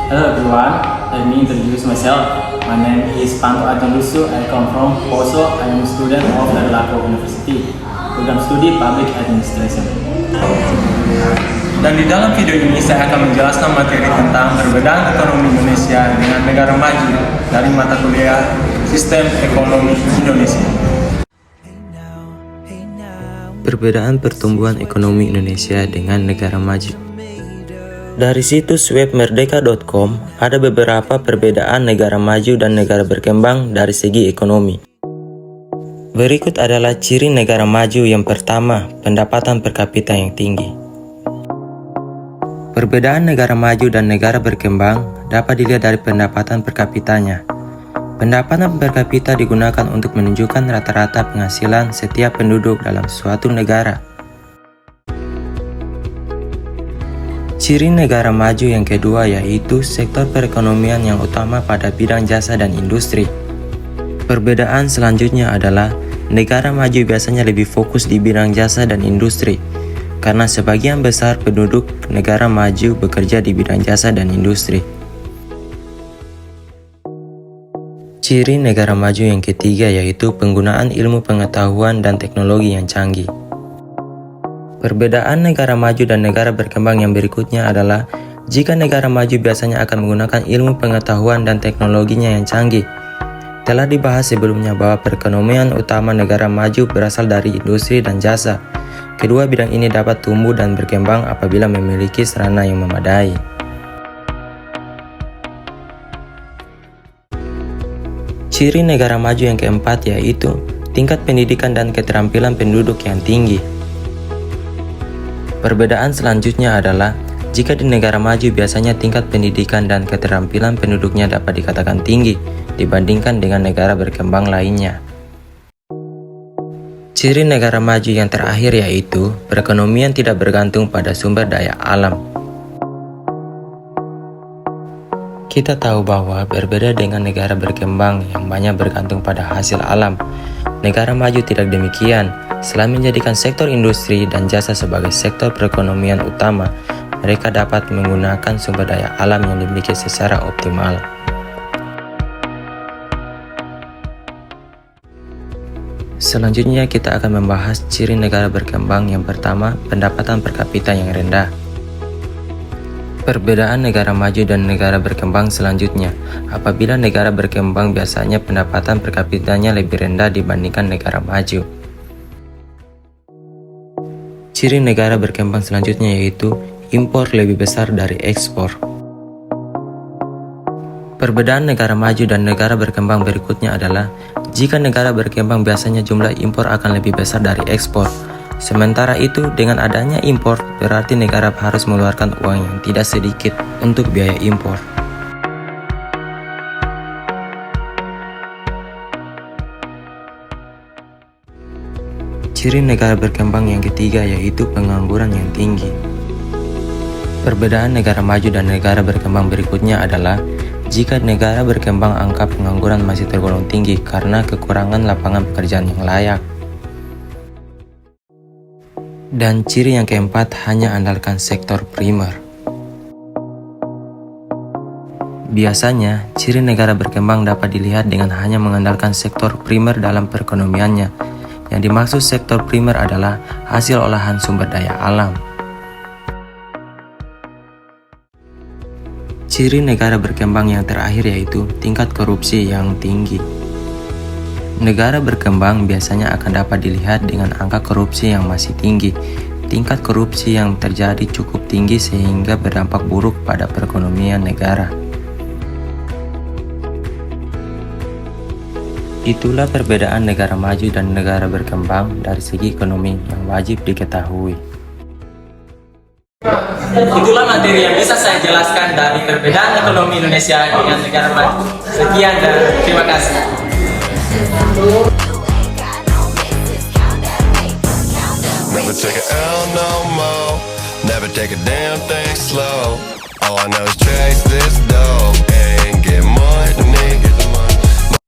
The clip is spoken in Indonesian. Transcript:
Hello everyone, let me introduce myself. My name is Panto Ajalusu. I come from Poso. I am a student of Lago University, program studi Public Administration. Dan di dalam video ini saya akan menjelaskan materi tentang perbedaan ekonomi Indonesia dengan negara maju dari mata kuliah Sistem Ekonomi Indonesia. Perbedaan pertumbuhan ekonomi Indonesia dengan negara maju. Dari situs web merdeka.com ada beberapa perbedaan negara maju dan negara berkembang dari segi ekonomi. Berikut adalah ciri negara maju. Yang pertama, pendapatan per kapita yang tinggi. Perbedaan negara maju dan negara berkembang dapat dilihat dari pendapatan per kapitanya. Pendapatan per kapita digunakan untuk menunjukkan rata-rata penghasilan setiap penduduk dalam suatu negara. Ciri negara maju yang kedua yaitu sektor perekonomian yang utama pada bidang jasa dan industri. Perbedaan selanjutnya adalah negara maju biasanya lebih fokus di bidang jasa dan industri, karena sebagian besar penduduk negara maju bekerja di bidang jasa dan industri. Ciri negara maju yang ketiga yaitu penggunaan ilmu pengetahuan dan teknologi yang canggih. Perbedaan negara maju dan negara berkembang yang berikutnya adalah jika negara maju biasanya akan menggunakan ilmu pengetahuan dan teknologinya yang canggih. Telah dibahas sebelumnya bahwa perekonomian utama negara maju berasal dari industri dan jasa. Kedua bidang ini dapat tumbuh dan berkembang apabila memiliki sarana yang memadai. Ciri negara maju yang keempat yaitu tingkat pendidikan dan keterampilan penduduk yang tinggi. Perbedaan selanjutnya adalah jika di negara maju biasanya tingkat pendidikan dan keterampilan penduduknya dapat dikatakan tinggi dibandingkan dengan negara berkembang lainnya. Ciri negara maju yang terakhir yaitu perekonomian tidak bergantung pada sumber daya alam. Kita tahu bahwa berbeda dengan negara berkembang yang banyak bergantung pada hasil alam, negara maju tidak demikian. Selain menjadikan sektor industri dan jasa sebagai sektor perekonomian utama, mereka dapat menggunakan sumber daya alam yang dimiliki secara optimal. Selanjutnya kita akan membahas ciri negara berkembang. Yang pertama, pendapatan per kapita yang rendah. Perbedaan negara maju dan negara berkembang selanjutnya. Apabila negara berkembang biasanya pendapatan per kapitanya lebih rendah dibandingkan negara maju. Ciri negara berkembang selanjutnya yaitu impor lebih besar dari ekspor. Perbedaan negara maju dan negara berkembang berikutnya adalah jika negara berkembang biasanya jumlah impor akan lebih besar dari ekspor. Sementara itu, dengan adanya impor, berarti negara harus mengeluarkan uang yang tidak sedikit untuk biaya impor. Ciri negara berkembang yang ketiga yaitu pengangguran yang tinggi. Perbedaan negara maju dan negara berkembang berikutnya adalah jika negara berkembang angka pengangguran masih tergolong tinggi karena kekurangan lapangan pekerjaan yang layak. Dan ciri yang keempat hanya andalkan sektor primer. Biasanya, ciri negara berkembang dapat dilihat dengan hanya mengandalkan sektor primer dalam perekonomiannya. Yang dimaksud sektor primer adalah hasil olahan sumber daya alam. Ciri negara berkembang yang terakhir yaitu tingkat korupsi yang tinggi. Negara berkembang biasanya akan dapat dilihat dengan angka korupsi yang masih tinggi. Tingkat korupsi yang terjadi cukup tinggi sehingga berdampak buruk pada perekonomian negara. Itulah perbedaan negara maju dan negara berkembang dari segi ekonomi yang wajib diketahui. Itulah materi yang bisa saya jelaskan dari perbedaan ekonomi Indonesia dengan negara maju. Sekian dan terima kasih. Never take a L no more. Never take a damn thing slow. All I know is chase this